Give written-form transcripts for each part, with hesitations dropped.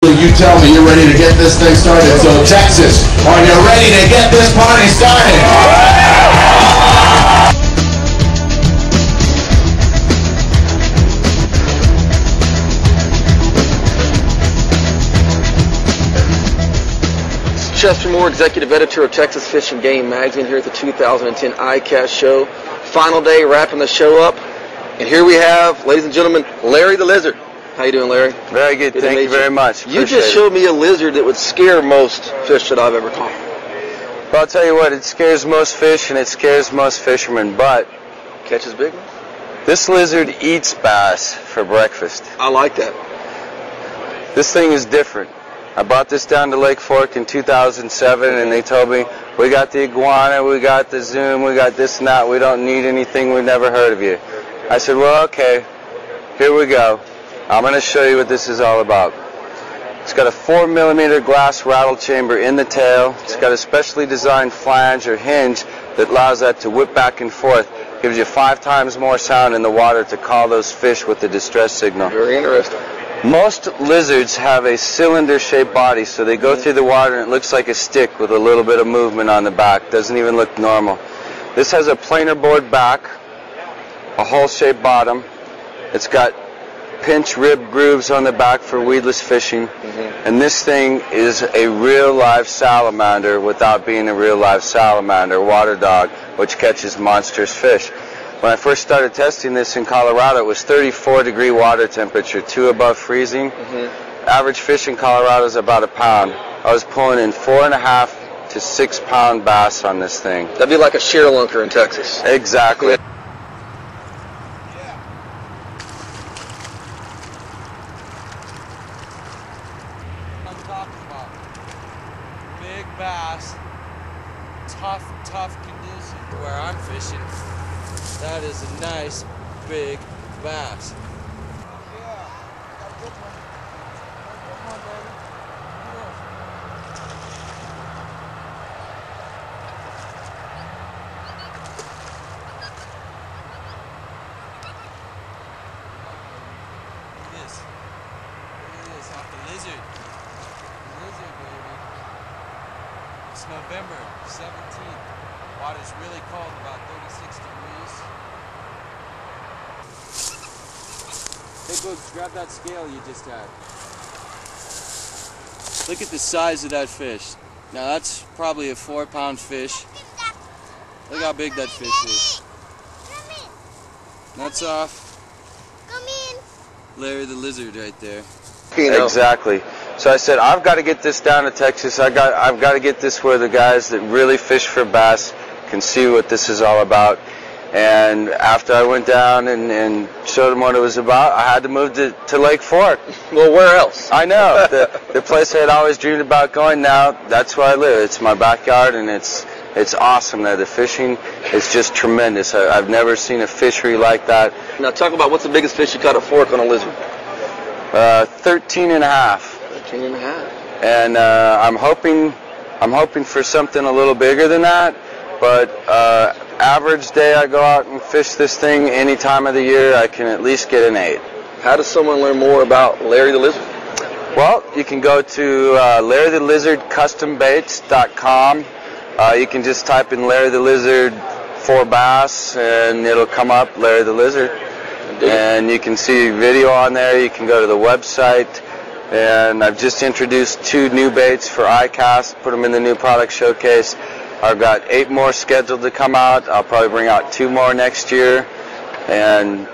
You tell me you're ready to get this thing started. So Texas, are you ready to get this party started? Chester Moore, Executive Editor of Texas Fish and Game Magazine, here at the 2010 ICAST show. Final day, wrapping the show up. And here we have, ladies and gentlemen, Larry the Lizard. How you doing, Larry? Very good. Thank you very much. You just showed me a lizard that would scare most fish that I've ever caught. Well, I'll tell you what, it scares most fish and it scares most fishermen, but catches big ones? This lizard eats bass for breakfast. I like that. This thing is different. I brought this down to Lake Fork in 2007, and they told me, we got the iguana, we got the zoom, we got this and that, we don't need anything, we've never heard of you. I said, well, okay, here we go. I'm going to show you what this is all about. It's got a 4mm glass rattle chamber in the tail. It's got a specially designed flange or hinge that allows that to whip back and forth. Gives you 5 times more sound in the water to call those fish with the distress signal. Very interesting. Most lizards have a cylinder-shaped body, so they go through the water and it looks like a stick with a little bit of movement on the back. Doesn't even look normal. This has a planer board back, a hole-shaped bottom. It's got pinch rib grooves on the back for weedless fishing, and this thing is a real live salamander without being a real live salamander, water dog, which catches monstrous fish. When I first started testing this in Colorado, it was 34-degree water temperature, 2 above freezing. Average fish in Colorado is about a pound. I was pulling in 4.5 to 6 pound bass on this thing. That'd be like a shearlunker in Texas. Exactly. Big bass, tough condition. Where I'm fishing, that is a nice big bass. Look at this off the lizard. Baby. It's November 17th. Water's really cold, about 36 degrees. Hey, Boogs, grab that scale you just had. Look at the size of that fish. Now that's probably a 4-pound fish. Look how big that fish is. That's off. Larry the Lizard right there. Exactly. So I said, I've got to get this down to Texas. I've got to get this where the guys that really fish for bass can see what this is all about. And after I went down and showed them what it was about, I had to move to Lake Fork. Well, where else? I know. The place I had always dreamed about going, now that's where I live. It's my backyard, and it's awesome there. The fishing is just tremendous. I've never seen a fishery like that. Now talk about what's the biggest fish you caught at Fork on a lizard? 13 and a half. 13 and a half. And I'm hoping for something a little bigger than that. But average day I go out and fish this thing any time of the year, I can at least get an 8. How does someone learn more about Larry the Lizard? Well, you can go to LarryTheLizardCustomBaits.com. You can just type in Larry the Lizard for bass, and it'll come up, Larry the Lizard. Indeed. And you can see video on there. You can go to the website. And I've just introduced 2 new baits for ICAST, put them in the new product showcase. I've got 8 more scheduled to come out. I'll probably bring out 2 more next year. And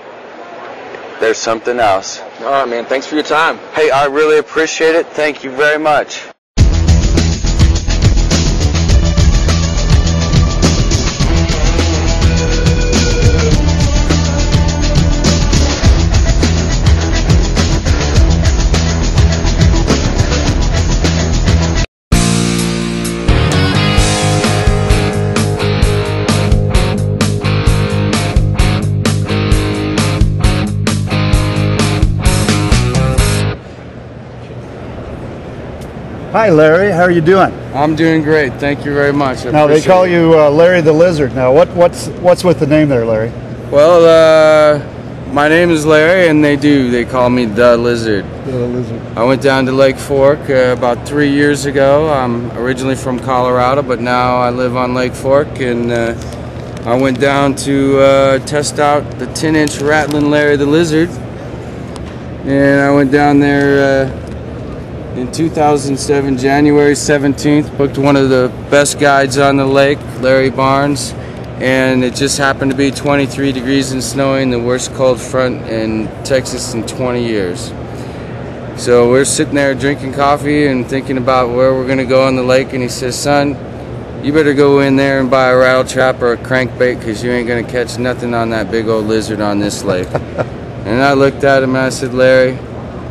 there's something else. All right, man. Thanks for your time. Hey, I really appreciate it. Thank you very much. Hi Larry, how are you doing? I'm doing great. Thank you very much. Now they call you Larry the Lizard. Now what's with the name there, Larry? Well, My name is Larry, and they call me the Lizard. The Lizard. I went down to Lake Fork about 3 years ago. I'm originally from Colorado, but now I live on Lake Fork, and I went down to test out the 10-inch Rattling Larry the Lizard. And I went down there in 2007, January 17th, booked one of the best guides on the lake, Larry Barnes, and it just happened to be 23 degrees and snowing, the worst cold front in Texas in 20 years. So we're sitting there drinking coffee and thinking about where we're going to go on the lake, and he says, son, you better go in there and buy a rattle trap or a crankbait, because you ain't going to catch nothing on that big old lizard on this lake. And I looked at him and I said, Larry,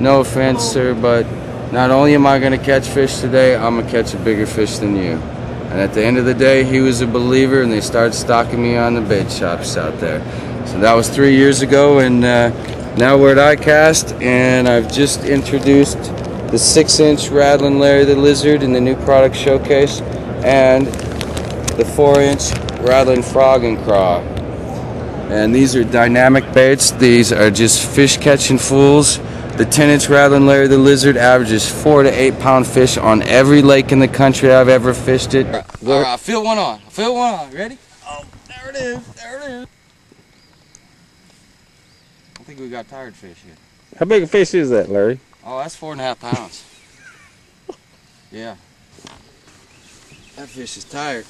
no offense, sir, but not only am I going to catch fish today, I'm going to catch a bigger fish than you. And at the end of the day, he was a believer, and they started stocking me on the bait shops out there. So that was 3 years ago, and now we're at iCast, and I've just introduced the 6-inch Rattling Larry the Lizard in the new product showcase, and the 4-inch Rattling Frog and Craw. And these are dynamic baits. These are just fish catching fools. The 10-inch Rattling Larry the Lizard averages 4 to 8 pound fish on every lake in the country I've ever fished it. All right, I feel one on. Ready? Oh, there it is. I think we got tired fish here. How big a fish is that, Larry? Oh, that's 4.5 pounds. Yeah. That fish is tired.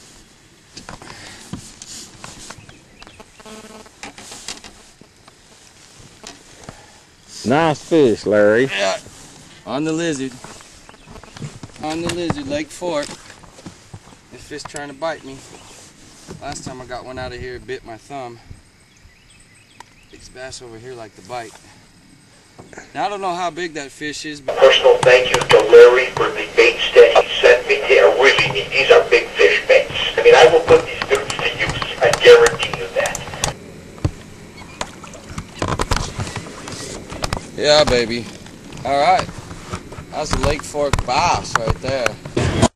Nice fish, Larry. Yeah. On the Lizard. Lake Fork. This fish trying to bite me. Last time I got one out of here, it bit my thumb. These bass over here like to bite. Now I don't know how big that fish is, but Personal thank you to Larry for the baits that he sent me. They are really neat. These are big fish baits. I mean, I will put these dudes to use. I guarantee you that. yeah, baby. All right. That's a Lake Fork bass right there.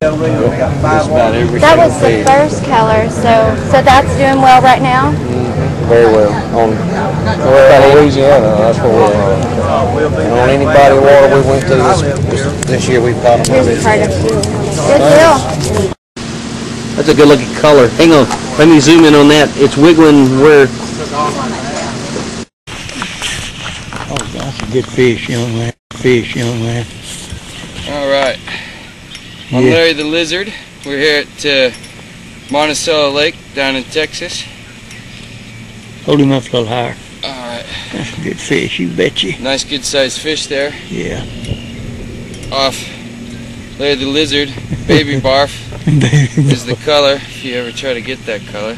Just about every That was the first color, so that's doing well right now? Very well. On Louisiana, that's what we're on. And on any body of water we went to this year, we've caught them. Here's part of you. Good deal. That's a good looking color. Hang on, let me zoom in on that. It's wiggling where... Oh, that's a good fish, young man. All right. I'm Larry the Lizard. We're here at Monticello Lake down in Texas. Hold him up a little higher. All right. That's a good fish, you betcha. Nice good sized fish there. Yeah. Off Larry the Lizard. Baby barf is the color, if you ever try to get that color.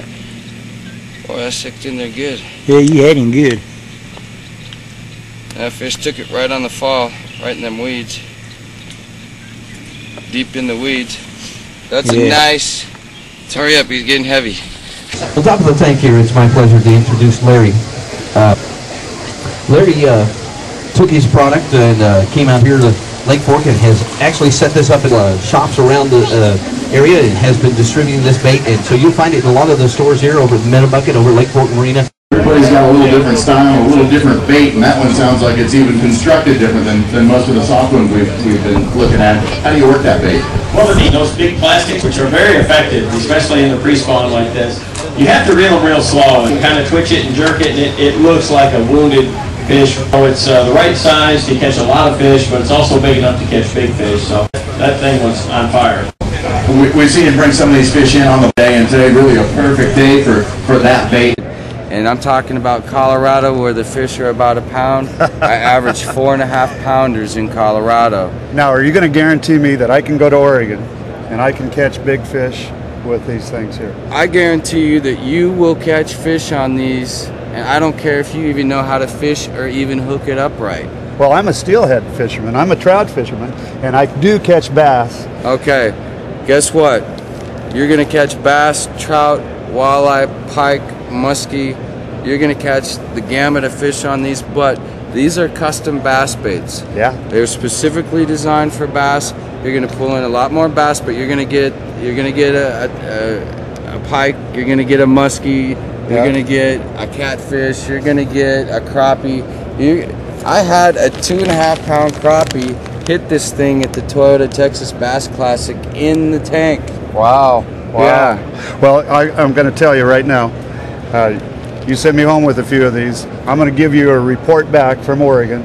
Boy, that sucked in there good. Yeah, you had him good. That fish took it right on the fall, right in them weeds. Deep in the weeds. That's a nice... Let's hurry up, he's getting heavy. On top of the tank here, it's my pleasure to introduce Larry. Larry took his product and came out here to Lake Fork and has actually set this up in shops around the area and has been distributing this bait. And so you'll find it in a lot of the stores here over at Metabucket, over at Lake Fork Marina. Everybody's got a little different style, a little different bait, and that one sounds like it's even constructed different than most of the soft ones we've been looking at. How do you work that bait? Well, those big plastics, which are very effective, especially in the pre-spawn like this, you have to reel them real slow and kind of twitch it and jerk it, and it looks like a wounded fish. So it's the right size to catch a lot of fish, but it's also big enough to catch big fish. So that thing was on fire. We've seen you bring some of these fish in on the day, and today really a perfect day for that bait. And I'm talking about Colorado, where the fish are about a pound. I average 4.5 pounders in Colorado. Now, are you going to guarantee me that I can go to Oregon and I can catch big fish with these things here? I guarantee you that you will catch fish on these, and I don't care if you even know how to fish or even hook it up right. Well, I'm a steelhead fisherman. I'm a trout fisherman, and I do catch bass. Okay, guess what? You're going to catch bass, trout, walleye, pike, muskie. You're going to catch the gamut of fish on these, but these are custom bass baits. Yeah. They're specifically designed for bass. You're going to pull in a lot more bass, but you're going to get a pike, you're going to get a muskie, You're gonna get a catfish. You're gonna get a crappie. I had a 2.5 pound crappie hit this thing at the Toyota Texas Bass Classic in the tank. Wow. Wow. Yeah. Well, I'm going to tell you right now. You sent me home with a few of these. I'm going to give you a report back from Oregon,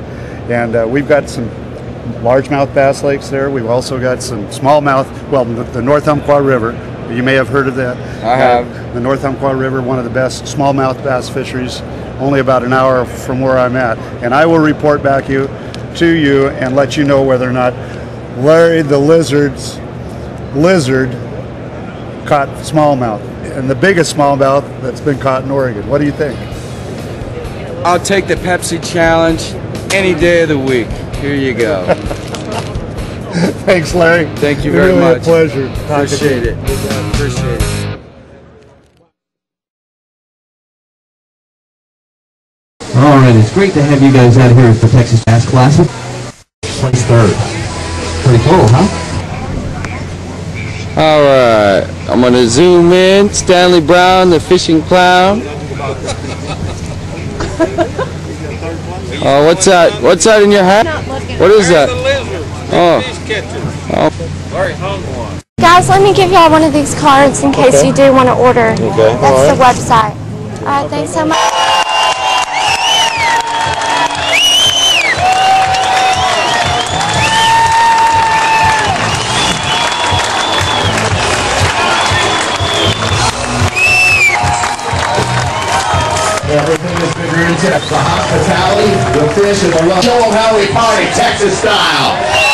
and we've got some largemouth bass lakes there. We've also got some smallmouth. Well, the North Umpqua River. You may have heard of that. I have. The North Umpqua River, one of the best smallmouth bass fisheries, only about an hour from where I'm at. And I will report back to you and let you know whether or not Larry the lizard caught smallmouth, and the biggest smallmouth that's been caught in Oregon. What do you think? I'll take the Pepsi challenge any day of the week. Here you go. Thanks, Larry. Thank you Really very much. A pleasure. Appreciate it. Appreciate it. All right, it's great to have you guys out here at the Texas Bass Classic. Place third. Pretty cool, huh? All right, I'm gonna zoom in. Stanley Brown, the fishing clown. Oh, what's that? What's that in your hat? What is that? Oh. Larry hung one. Guys, let me give y'all one of these cards in case you do want to order. Okay. That's the website. All right, thanks so much. Everything has been rooted to the hospitality, the fish, and the love. Show them how we party Texas style.